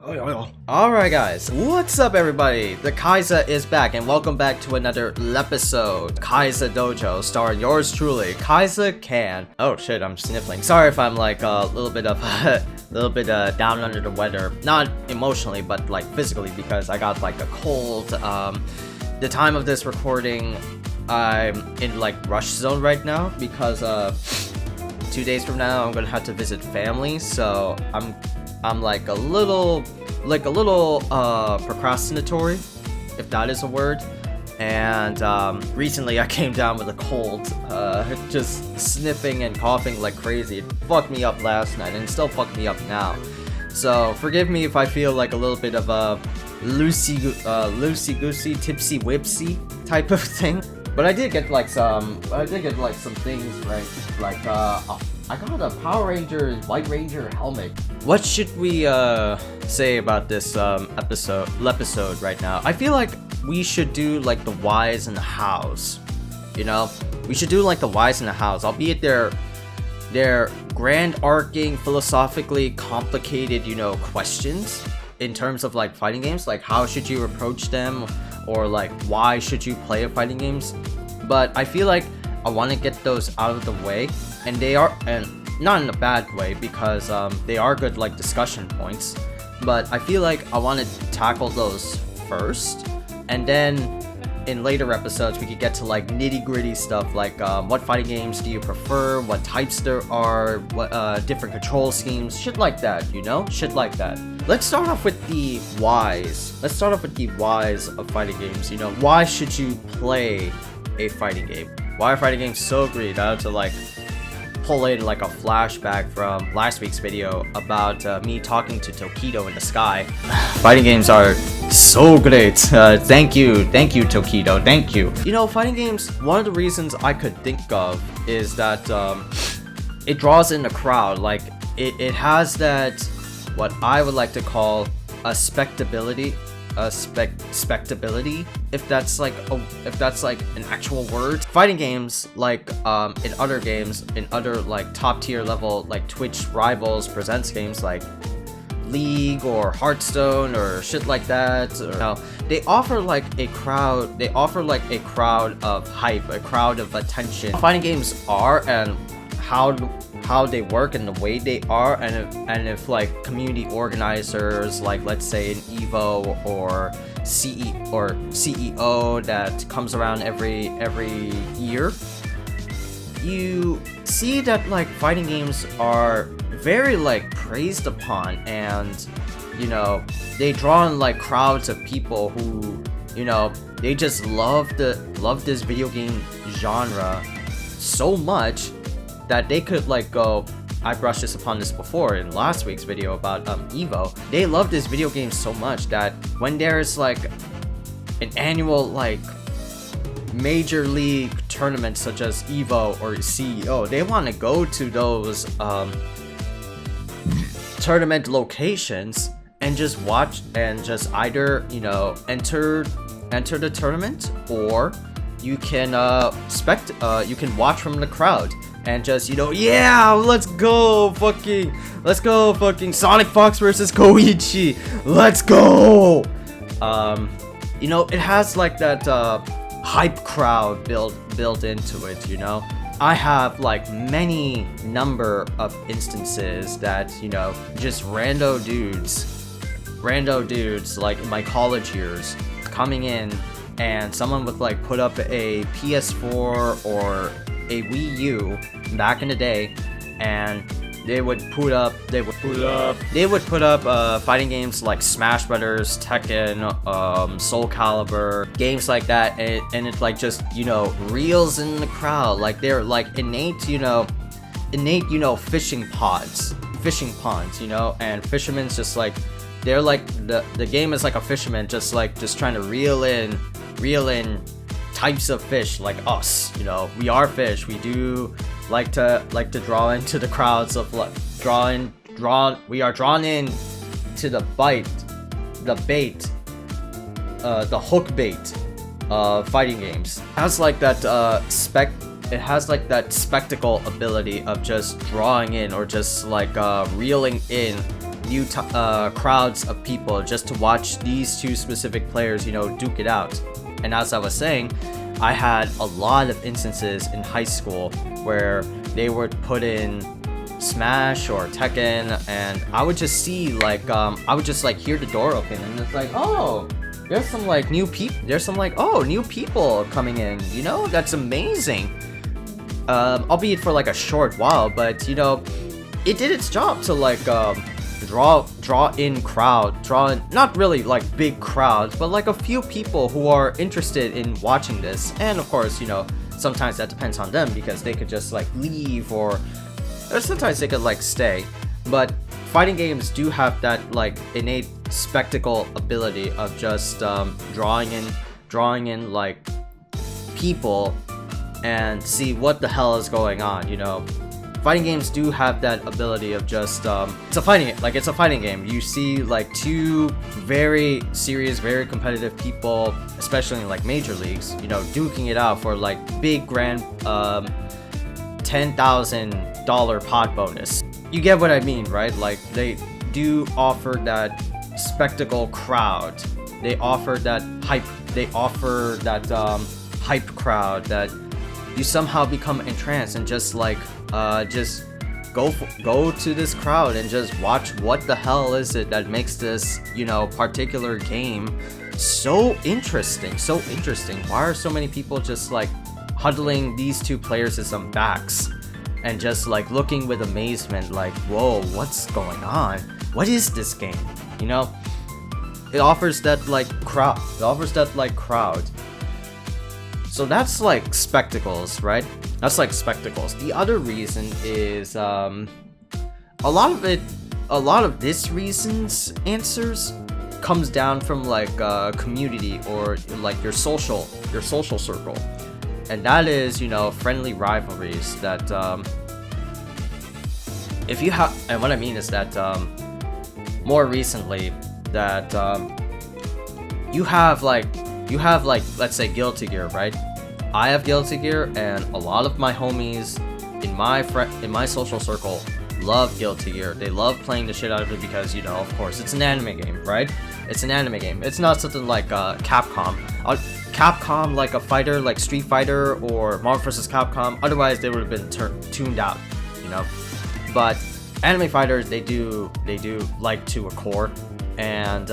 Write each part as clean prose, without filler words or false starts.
Alright guys, what's up everybody? The Khaiza is back and welcome back to another LEPISODE, Khaiza Dojo, starring yours truly, khaizakahn. Oh shit, I'm sniffling. Sorry if I'm like a little bit down under the weather. Not emotionally, but like physically, because I got like a cold. The time of this recording, I'm in like rush zone right now because 2 days from now I'm gonna have to visit family, so I'm like a little procrastinatory, if that is a word. And recently I came down with a cold, just sniffing and coughing like crazy. It fucked me up last night and it still fucked me up now. So forgive me if I feel like a little bit of a loosey-goosey, tipsy-whipsy type of thing. But I did get like some things right, like I got a Power Rangers White Ranger helmet. What should we say about this episode right now? I feel like we should do like the WHYS and the HOWS. You know, we should do like the WHYS and the HOWS, albeit they're grand arcing, philosophically complicated, you know, questions in terms of like fighting games, like how should you approach them, or like why should you play a fighting games. But I feel like I want to get those out of the way, and they are, and not in a bad way, because they are good like discussion points. But I feel like I want to tackle those first, and then in later episodes we could get to like nitty-gritty stuff, like what fighting games do you prefer, what types there are, what different control schemes, shit like that, you know, shit like that. Let's start off with the WHYS. Let's start off with the WHYS of fighting games. You know, why should you play a fighting game? Why are fighting games so great? I had to like pull in like a flashback from last week's video about me talking to Tokido in the sky. Fighting games are so great. Thank you Tokido, thank you. You know, fighting games, one of the reasons I could think of is that it draws in the crowd. Like it has that, what I would like to call a spectability, if that's like an actual word. Fighting games, like in other games, in other like top tier level, like Twitch Rivals presents games like League or Hearthstone or shit like that, or, you know, they offer like a crowd of hype, a crowd of attention. Fighting games are, and how they work and the way they are, and if like community organizers, like let's say an Evo or CEO that comes around every year, you see that like fighting games are very like praised upon, and you know, they draw in like crowds of people who, you know, they just love this video game genre so much that they could like go, I brushed upon this before in last week's video about Evo. They love this video game so much that when there's like an annual like major league tournament such as Evo or CEO, they want to go to those tournament locations and just watch, and just either, you know, enter the tournament, or you can you can watch from the crowd and just, you know, yeah, let's go fucking Sonic Fox versus Koichi, let's go. You know, it has like that hype crowd built into it, you know. I have like many number of instances that, you know, just rando dudes like in my college years coming in, and someone would like put up a PS4 or a Wii U back in the day, and they would put up fighting games like Smash Brothers, Tekken, Soul Calibur, games like that, and it like just, you know, reels in the crowd. Like they're like innate fishing ponds, you know, and fishermen's just like, they're like, the game is like a fisherman just trying to reel in types of fish like us, you know. We are fish. We do like to draw into the crowds of like we are drawn in to the bait, the hook bait fighting games. It has like that spectacle ability of just drawing in, or just like reeling in crowds of people just to watch these two specific players, you know, duke it out. And as I was saying, I had a lot of instances in high school where they would put in Smash or Tekken, and I would just see like I would just like hear the door open, and it's like, oh, there's some like new people. There's some like, oh, new people coming in. You know, that's amazing. Albeit for like a short while, but you know, it did its job to like draw in not really like big crowds, but like a few people who are interested in watching this. And of course, you know, sometimes that depends on them because they could just like leave, or sometimes they could like stay. But fighting games do have that like innate spectacle ability of just drawing in like people and see what the hell is going on, you know. Fighting games do have that ability of just it's a fighting game. You see like two very serious, very competitive people, especially in like major leagues, you know, duking it out for like big grand $10,000 pot bonus. You get what I mean, right? Like they do offer that spectacle crowd. They offer that hype. They offer that hype crowd that you somehow become entranced and just like just go to this crowd and just watch what the hell is it that makes this, you know, particular game so interesting. Why are so many people just like huddling these two players as some backs and just like looking with amazement like, whoa, what's going on? What is this game? You know, it offers that like crowd. So that's like spectacles, right? That's like spectacles. The other reason is a lot of this reason's answers comes down from like community or like your social circle. And that is, you know, friendly rivalries that if you have, and what I mean is that more recently that you have like let's say Guilty Gear, right? I have Guilty Gear, and a lot of my homies in my social circle love Guilty Gear. They love playing the shit out of it because, you know, of course, it's an anime game, right? It's an anime game. It's not something like Capcom. Capcom, like a fighter, like Street Fighter or Marvel vs. Capcom. Otherwise, they would have been tuned out, you know. But anime fighters, they do like to a core, and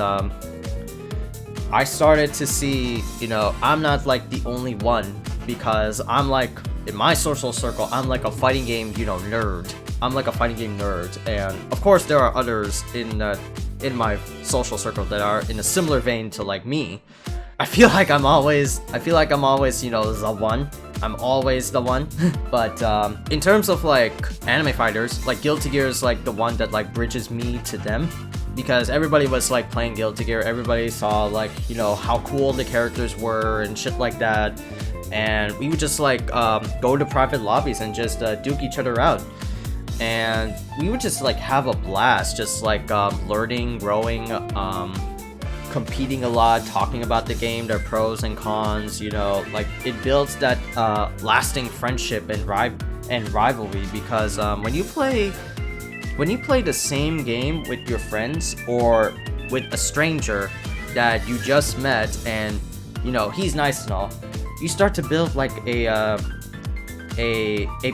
I started to see, you know, I'm not like the only one, because I'm like, in my social circle, I'm like a fighting game, you know, nerd. I'm like a fighting game nerd, and of course there are others in my social circle that are in a similar vein to like me. I feel like I'm always, you know, the one. I'm always the one. But in terms of like anime fighters, like Guilty Gear is like the one that like bridges me to them. Because everybody was like playing Guilty Gear, everybody saw like, you know, how cool the characters were and shit like that, and we would just like go to private lobbies and just duke each other out, and we would just like have a blast, just like learning, growing, competing a lot, talking about the game, their pros and cons, you know, like it builds that lasting friendship and rivalry, because when you play the same game with your friends or with a stranger that you just met, and you know he's nice and all, you start to build like a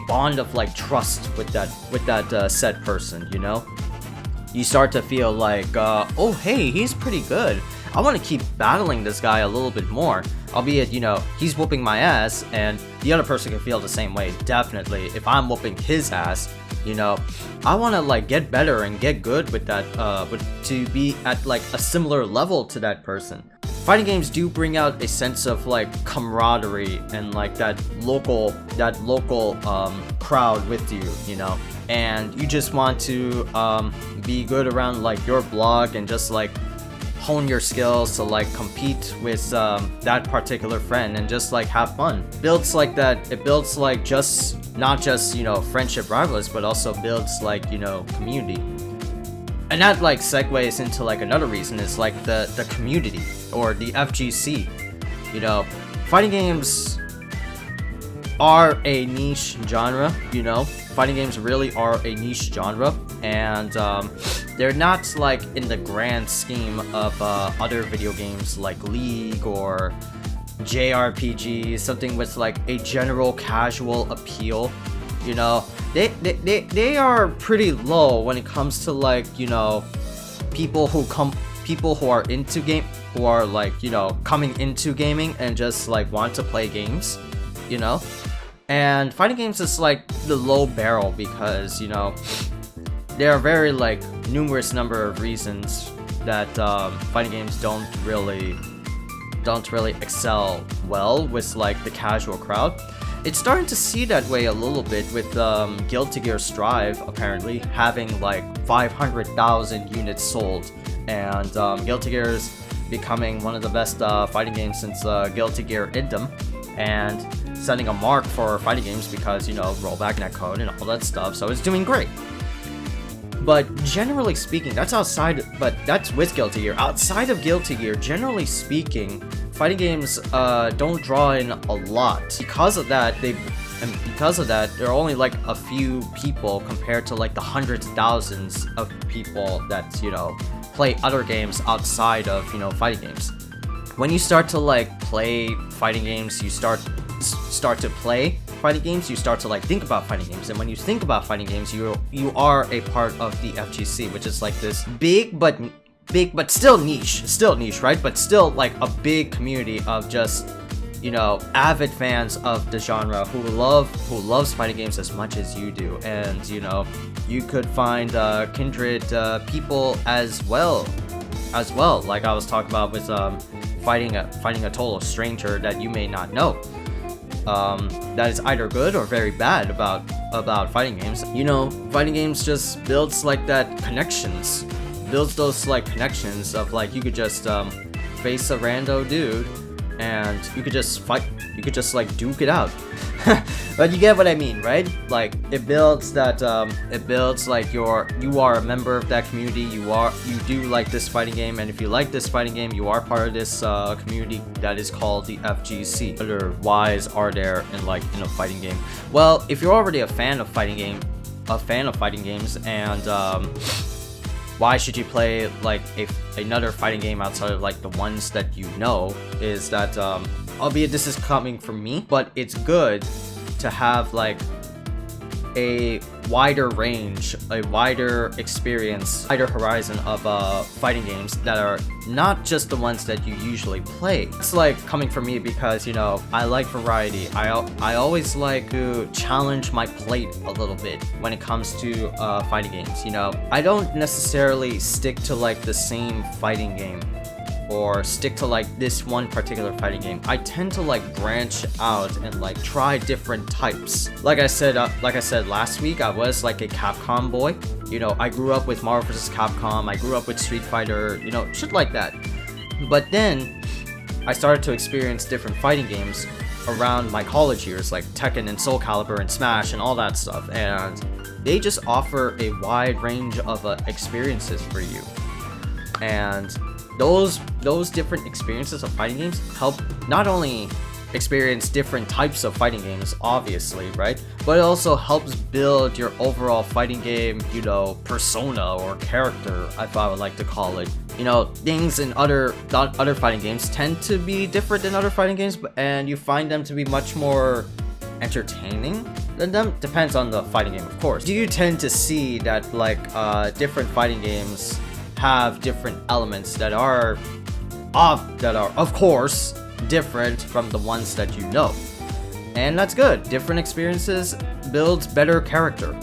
bond of like trust with that said person. You know, you start to feel like, oh hey, he's pretty good. I want to keep battling this guy a little bit more. Albeit, you know, he's whooping my ass, and the other person can feel the same way. Definitely, if I'm whooping his ass, you know, I want to like get better and get good with that, to be at like a similar level to that person. Fighting games do bring out a sense of like camaraderie and like that local crowd with you, you know, and you just want to be good around like your blog and just like hone your skills to like compete with that particular friend and just like have fun. It builds like just not just, you know, friendship rivalries, but also builds like, you know, community. And that like segues into like another reason is like the community, or the FGC. You know, fighting games are a niche genre, you know. Fighting games really are a niche genre, and they're not like in the grand scheme of other video games like League or JRPG, something with like a general casual appeal. You know, they are pretty low when it comes to like, you know, people who are into game, who are like, you know, coming into gaming and just like want to play games, you know. And fighting games is like the low barrel because, you know, there are very like numerous number of reasons that fighting games don't really excel well with like the casual crowd. It's starting to see that way a little bit with Guilty Gear Strive apparently having like 500,000 units sold, and Guilty Gear is becoming one of the best fighting games since Guilty Gear Idem, and setting a mark for fighting games because, you know, rollback netcode and all that stuff, so it's doing great. But generally speaking, that's with Guilty Gear. Outside of Guilty Gear, generally speaking, fighting games don't draw in a lot. Because of that, there are only like a few people compared to like the hundreds of thousands of people that, you know, play other games outside of, you know, fighting games. When you start to like play fighting games, you start to play fighting games, you start to like think about fighting games, and when you think about fighting games, you are a part of the FGC, which is like this big but still niche, right? But still like a big community of just, you know, avid fans of the genre who loves fighting games as much as you do. And, you know, you could find kindred people as well, like I was talking about with fighting a total stranger that you may not know. That is either good or very bad about fighting games. You know, fighting games just builds like that connections. Builds those like connections of like you could just face a rando dude and you could just fight, you could just like duke it out. But you get what I mean, right? Like it builds that it builds like you are a member of that community, you do like this fighting game, and if you like this fighting game, you are part of this community that is called the FGC. What other whys are there in a fighting game? Well, if you're already a fan of fighting games, and why should you play like another fighting game outside of like the ones that you know, is that albeit this is coming from me, but it's good to have like a wider range, a wider experience, wider horizon of fighting games that are not just the ones that you usually play. It's like coming from me because, you know, I like variety. I always like to challenge my plate a little bit when it comes to fighting games. You know, I don't necessarily stick to like the same fighting game or stick to like this one particular fighting game. I tend to like branch out and like try different types. Like I said last week, I was like a Capcom boy. You know, I grew up with Marvel vs. Capcom, I grew up with Street Fighter, you know, shit like that. But then I started to experience different fighting games around my college years, like Tekken and Soul Calibur and Smash and all that stuff, and they just offer a wide range of experiences for you. And those different experiences of fighting games help not only experience different types of fighting games, obviously, right? But it also helps build your overall fighting game, you know, persona or character, if I would like to call it. You know, things in other fighting games tend to be different than other fighting games, and you find them to be much more entertaining than them. Depends on the fighting game, of course. Do you tend to see that like different fighting games have different elements that are of course different from the ones that you know, and that's good. Different experiences builds better character,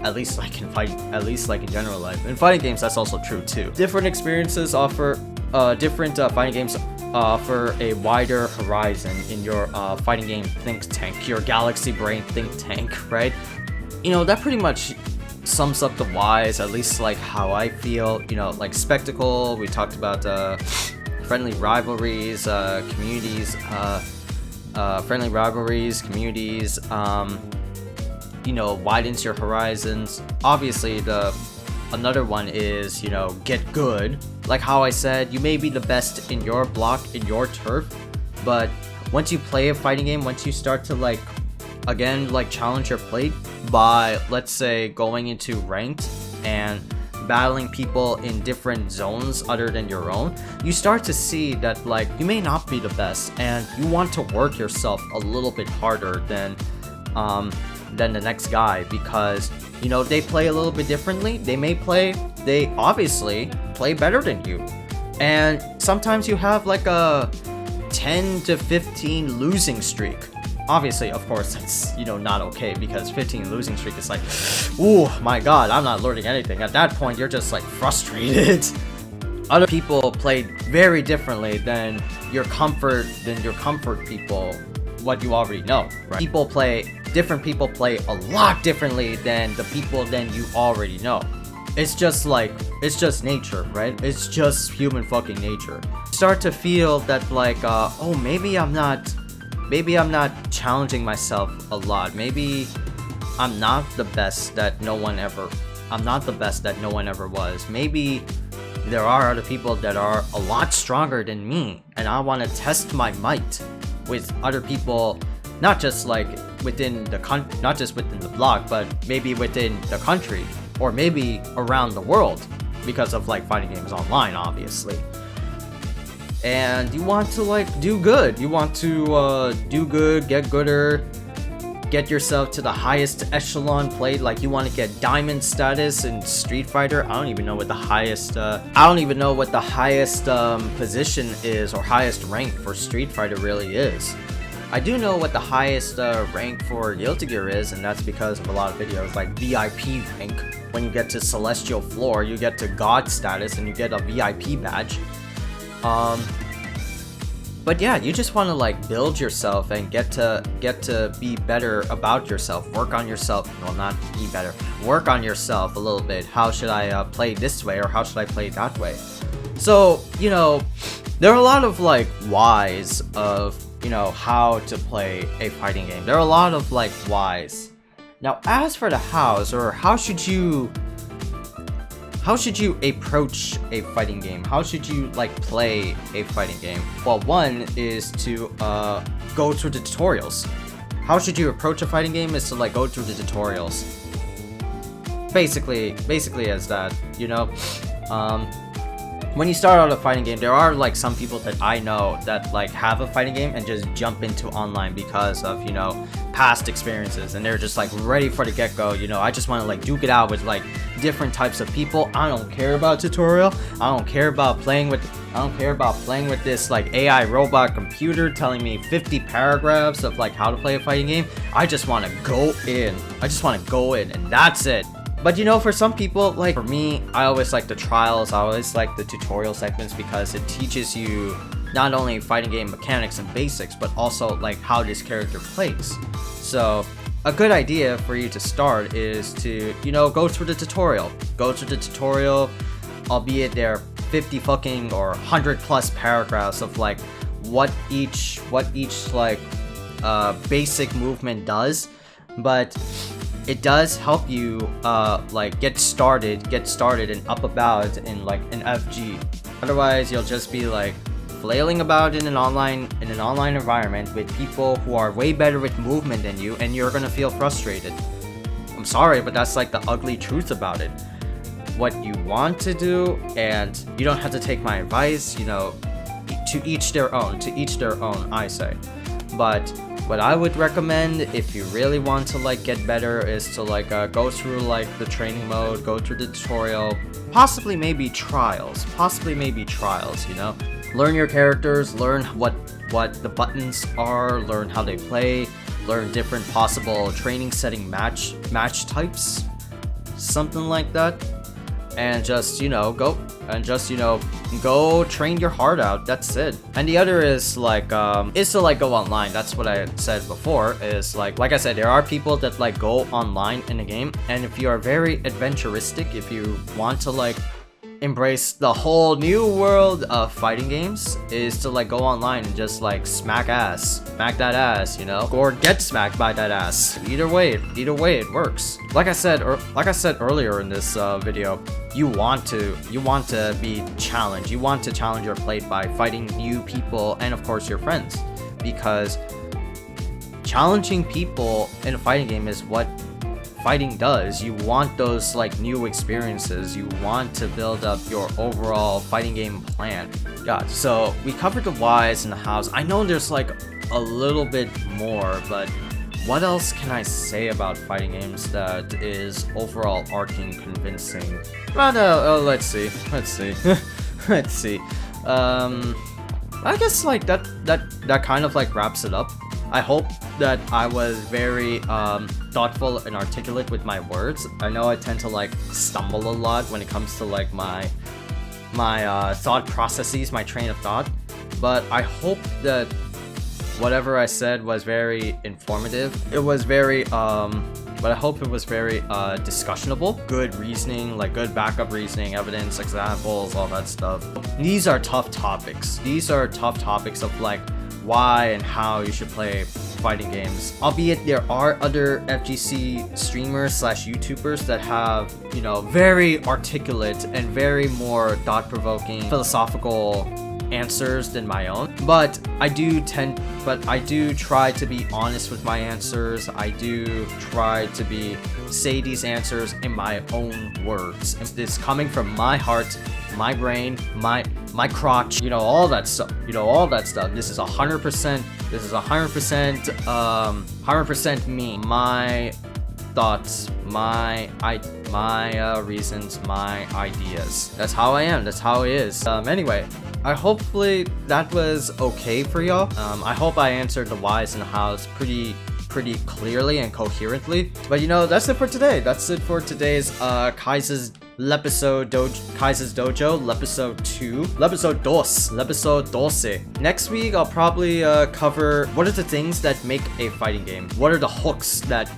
at least like in general life. In fighting games, that's also true too. Different experiences offer different fighting games offer a wider horizon in your fighting game think tank, your galaxy brain think tank, right? You know, that pretty much sums up the whys, at least like how I feel. You know, like spectacle, we talked about friendly rivalries, communities, you know, widens your horizons. Obviously another one is, you know, get good. Like how I said, you may be the best in your block, in your turf, but once you play a fighting game, once you start to like again like challenge your plate by, let's say, going into ranked and battling people in different zones other than your own, you start to see that like you may not be the best, and you want to work yourself a little bit harder than the next guy, because you know they play a little bit differently. They obviously play better than you, and sometimes you have like a 10 to 15 losing streak. Obviously, of course, that's, you know, not okay, because 15 losing streak is like, oh my god, I'm not learning anything. At that point, you're just like frustrated. Other people play very differently than your comfort people, what you already know, right? Different people play a lot differently than the people than you already know. It's just nature, right? It's just human fucking nature. Start to feel that like, oh, maybe I'm not challenging myself a lot. Maybe I'm not the best that no one ever was. Maybe there are other people that are a lot stronger than me, and I want to test my might with other people, not just like not just within the block, but maybe within the country, or maybe around the world, because of like fighting games online, obviously. And you want to like do good. You want to do good, get gooder, get yourself to the highest echelon play. Like you want to get diamond status in Street Fighter. I don't even know what the highest position is, or highest rank for Street Fighter really is. I do know what the highest rank for Guilty Gear is, and that's because of a lot of videos like VIP rank. When you get to Celestial Floor, you get to God status and you get a VIP badge. But yeah, you just want to like build yourself and get to be better about yourself. Work on yourself. Well, not be better. Work on yourself a little bit. How should I play this way, or how should I play that way? So, you know, there are a lot of like whys of, you know, how to play a fighting game. There are a lot of like whys. Now, as for the hows, or how should you approach a fighting game? How should you like play a fighting game? Well, one is to go through the tutorials. How should you approach a fighting game is to like go through the tutorials. Basically as that, you know. When you start out a fighting game, there are like some people that I know that like have a fighting game and just jump into online because of, you know, past experiences, and they're just like ready for the get-go. You know, I just want to like duke it out with like different types of people. I don't care about tutorial. I don't care about playing with this like AI robot computer telling me 50 paragraphs of like how to play a fighting game. I just want to go in. And that's it. But you know, for some people, like for me, I always like the trials, I always like the tutorial segments, because it teaches you not only fighting game mechanics and basics, but also like how this character plays. So a good idea for you to start is to, you know, go through the tutorial. Albeit there are 50 fucking or 100 plus paragraphs of like what each like basic movement does, but it does help you like get started and up about in like an FG. Otherwise, you'll just be like flailing about in an online environment with people who are way better with movement than you, and you're gonna feel frustrated. I'm sorry, but that's like the ugly truth about it. What you want to do, and you don't have to take my advice, you know, to each their own, I say. But what I would recommend, if you really want to like get better, is to like go through like the training mode, go through the tutorial, possibly maybe trials, you know. Learn your characters, learn what the buttons are, learn how they play, learn different possible training setting match types, something like that. And just, you know, go train your heart out. That's it. And the other is like to like go online. That's what I said before, is like I said, there are people that like go online in a game, and if you are very adventuristic, if you want to like embrace the whole new world of fighting games, is to like go online and just like smack that ass, you know, or get smacked by that ass. Either way it works. Like I said earlier in this video, you want to be challenged. You want to challenge your plate by fighting new people and of course your friends, because challenging people in a fighting game is what fighting does. You want those like new experiences. You want to build up your overall fighting game plan. Yeah, so we covered the whys and the hows. I know there's like a little bit more, but what else can I say about fighting games that is overall arcing convincing? Well, let's see. Let's see. I guess like that kind of like wraps it up. I hope that I was very thoughtful and articulate with my words. I know I tend to like stumble a lot when it comes to like my thought processes, my train of thought, but I hope that whatever I said was very informative. It was very but I hope it was very discussionable. Good reasoning, like good backup reasoning, evidence, examples, all that stuff. These are tough topics. These are tough topics of like why and how you should play fighting games. Albeit there are other FGC streamers slash YouTubers that have, you know, very articulate and very more thought-provoking philosophical answers than my own, but I do try to be honest with my answers. I do try to say these answers in my own words. It's coming from my heart, my brain, my crotch, you know, all that stuff. This is 100%. This is 100% me. My thoughts, my reasons, my ideas. That's how I am. That's how it is. Anyway, hopefully that was okay for y'all. I hope I answered the whys and the hows pretty clearly and coherently. But you know, that's it for today. That's it for today's Khaiza's Dojo, Lepisode 2, Lepisode 12. Next week, I'll probably cover what are the things that make a fighting game. What are the hooks that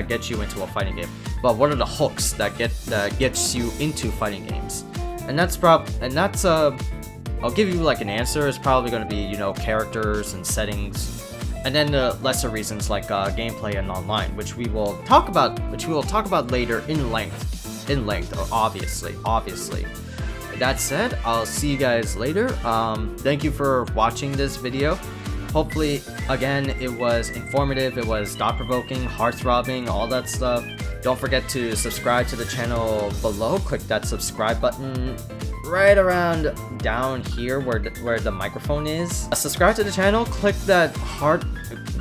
get you into a fighting game? But what are the hooks that gets you into fighting games? And I'll give you like an answer. It's probably going to be, you know, characters and settings. And then the lesser reasons like gameplay and online, which we will talk about later in length, obviously. That said, I'll see you guys later. Thank you for watching this video. Hopefully, again, it was informative, it was thought-provoking, heart-throbbing, all that stuff. Don't forget to subscribe to the channel below. Click that subscribe button right around down here where the microphone is. Subscribe to the channel, click that heart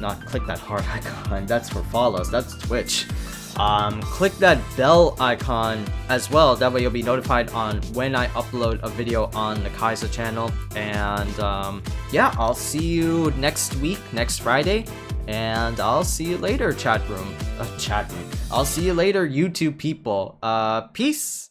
icon, that's for follows, that's Twitch. Click that bell icon as well, that way you'll be notified on when I upload a video on the Khaiza channel. And yeah, I'll see you next week, next Friday, and I'll see you later, chat room. I'll see you later, YouTube people. Peace.